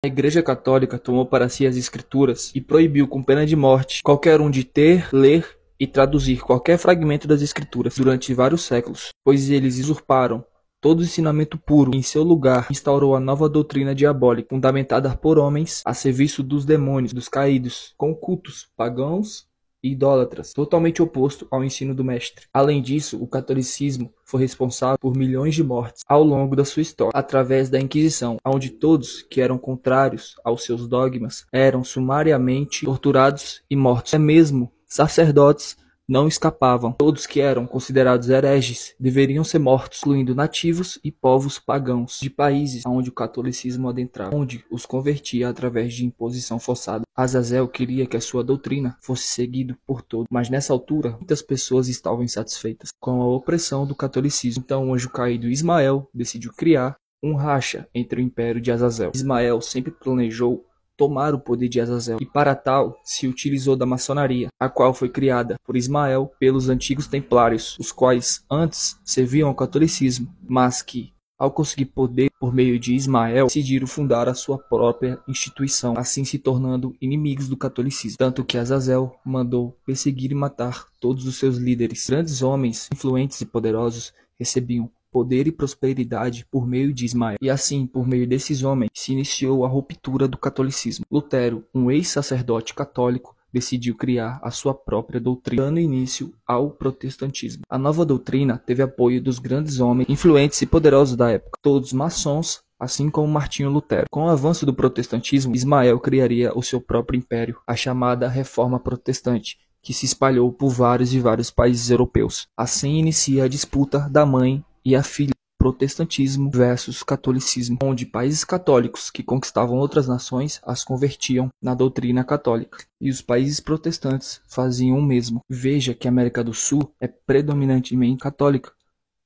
A Igreja Católica tomou para si as Escrituras e proibiu com pena de morte qualquer um de ter, ler e traduzir qualquer fragmento das Escrituras durante vários séculos, pois eles usurparam todo o ensinamento puro e, em seu lugar, instaurou a nova doutrina diabólica, fundamentada por homens a serviço dos demônios, dos caídos, com cultos pagãos e idólatras, totalmente oposto ao ensino do Mestre. Além disso, o catolicismo foi responsável por milhões de mortes ao longo da sua história, através da Inquisição, onde todos que eram contrários aos seus dogmas eram sumariamente torturados e mortos. Até mesmo sacerdotes não escapavam. Todos que eram considerados hereges deveriam ser mortos, incluindo nativos e povos pagãos de países onde o catolicismo adentrava, onde os convertia através de imposição forçada. Azazel queria que a sua doutrina fosse seguida por todos, mas nessa altura muitas pessoas estavam insatisfeitas com a opressão do catolicismo. Então o anjo caído Ismael decidiu criar um racha entre o império de Azazel. Ismael sempre planejou tomar o poder de Azazel, e para tal se utilizou da maçonaria, a qual foi criada por Ismael pelos antigos templários, os quais antes serviam ao catolicismo, mas que, ao conseguir poder por meio de Ismael, decidiram fundar a sua própria instituição, assim se tornando inimigos do catolicismo, tanto que Azazel mandou perseguir e matar todos os seus líderes. Grandes homens, influentes e poderosos, recebiam poder e prosperidade por meio de Ismael. E assim, por meio desses homens, se iniciou a ruptura do catolicismo. Lutero, um ex-sacerdote católico, decidiu criar a sua própria doutrina, dando início ao protestantismo. A nova doutrina teve apoio dos grandes homens influentes e poderosos da época, todos maçons, assim como Martinho Lutero. Com o avanço do protestantismo, Ismael criaria o seu próprio império, a chamada Reforma Protestante, que se espalhou por vários e vários países europeus. Assim inicia a disputa da mãe e a filha, protestantismo versus catolicismo, onde países católicos que conquistavam outras nações as convertiam na doutrina católica, e os países protestantes faziam o mesmo. Veja que a América do Sul é predominantemente católica,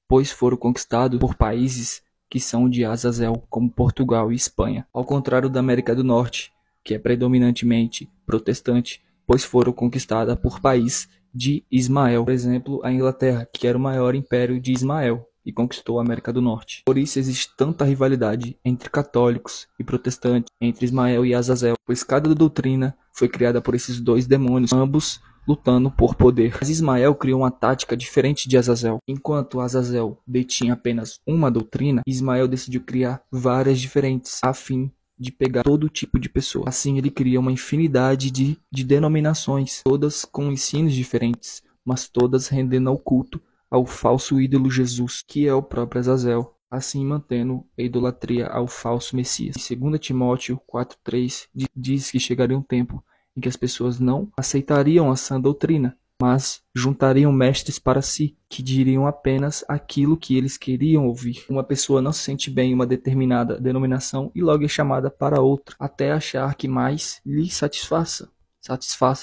pois foram conquistados por países que são de Azazel, como Portugal e Espanha, ao contrário da América do Norte, que é predominantemente protestante, pois foram conquistadas por país de Ismael, por exemplo, a Inglaterra, que era o maior império de Ismael e conquistou a América do Norte. Por isso existe tanta rivalidade entre católicos e protestantes, entre Ismael e Azazel, pois cada doutrina foi criada por esses dois demônios, ambos lutando por poder. Mas Ismael criou uma tática diferente de Azazel. Enquanto Azazel detinha apenas uma doutrina, Ismael decidiu criar várias diferentes, a fim de pegar todo tipo de pessoa. Assim ele cria uma infinidade de denominações, todas com ensinos diferentes, mas todas rendendo ao culto ao falso ídolo Jesus, que é o próprio Azazel, assim mantendo a idolatria ao falso Messias. Em 2 Timóteo 4,3 diz que chegaria um tempo em que as pessoas não aceitariam a sã doutrina, mas juntariam mestres para si, que diriam apenas aquilo que eles queriam ouvir. Uma pessoa não se sente bem em uma determinada denominação e logo é chamada para outra, até achar que mais lhe satisfaça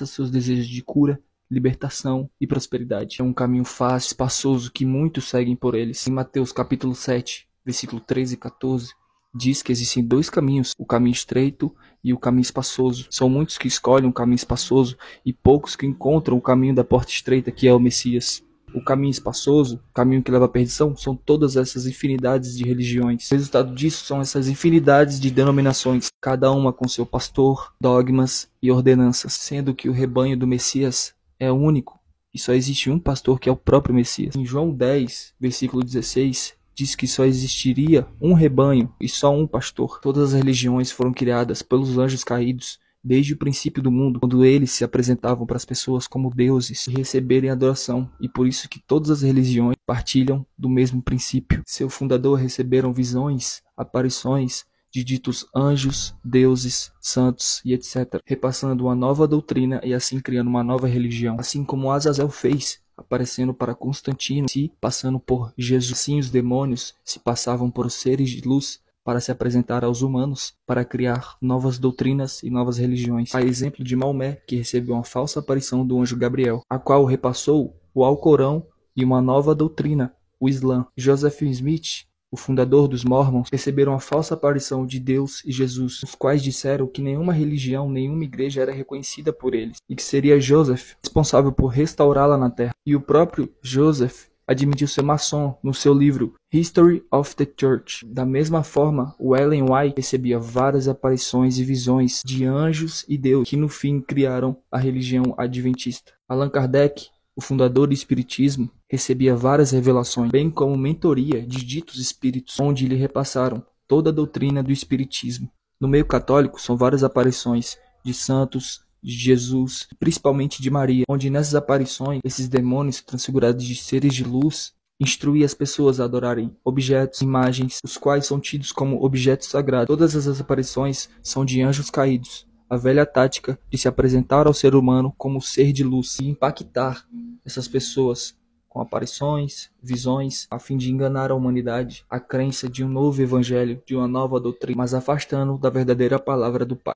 seus desejos de cura, libertação e prosperidade. É um caminho fácil, espaçoso, que muitos seguem por eles. Em Mateus capítulo 7, versículo 13 e 14, diz que existem dois caminhos, o caminho estreito e o caminho espaçoso. São muitos que escolhem o caminho espaçoso e poucos que encontram o caminho da porta estreita, que é o Messias. O caminho espaçoso, o caminho que leva à perdição, são todas essas infinidades de religiões. O resultado disso são essas infinidades de denominações, cada uma com seu pastor, dogmas e ordenanças, sendo que o rebanho do Messias é único e só existe um pastor, que é o próprio Messias. Em João 10, versículo 16, diz que só existiria um rebanho e só um pastor. Todas as religiões foram criadas pelos anjos caídos desde o princípio do mundo, quando eles se apresentavam para as pessoas como deuses e receberem adoração, e por isso que todas as religiões partilham do mesmo princípio. Seu fundador receberam visões, aparições de ditos anjos, deuses, santos e etc., repassando uma nova doutrina e assim criando uma nova religião, assim como Azazel fez, aparecendo para Constantino, se passando por Jesus. Assim os demônios se passavam por seres de luz para se apresentar aos humanos, para criar novas doutrinas e novas religiões. A exemplo de Maomé, que recebeu uma falsa aparição do anjo Gabriel, a qual repassou o Alcorão e uma nova doutrina, o Islã. Joseph Smith, o fundador dos Mormons, receberam a falsa aparição de Deus e Jesus, os quais disseram que nenhuma religião, nenhuma igreja era reconhecida por eles, e que seria Joseph responsável por restaurá-la na terra. E o próprio Joseph admitiu ser maçom no seu livro History of the Church. Da mesma forma, o Ellen White recebia várias aparições e visões de anjos e Deus, que no fim criaram a religião adventista. Allan Kardec, o fundador do Espiritismo, recebia várias revelações, bem como mentoria de ditos espíritos, onde lhe repassaram toda a doutrina do Espiritismo. No meio católico, são várias aparições de santos, de Jesus, principalmente de Maria, onde nessas aparições, esses demônios transfigurados de seres de luz instruíam as pessoas a adorarem objetos, imagens, os quais são tidos como objetos sagrados. Todas essas aparições são de anjos caídos. A velha tática de se apresentar ao ser humano como ser de luz e impactar essas pessoas com aparições, visões, a fim de enganar a humanidade, a crença de um novo evangelho, de uma nova doutrina, mas afastando da verdadeira palavra do Pai.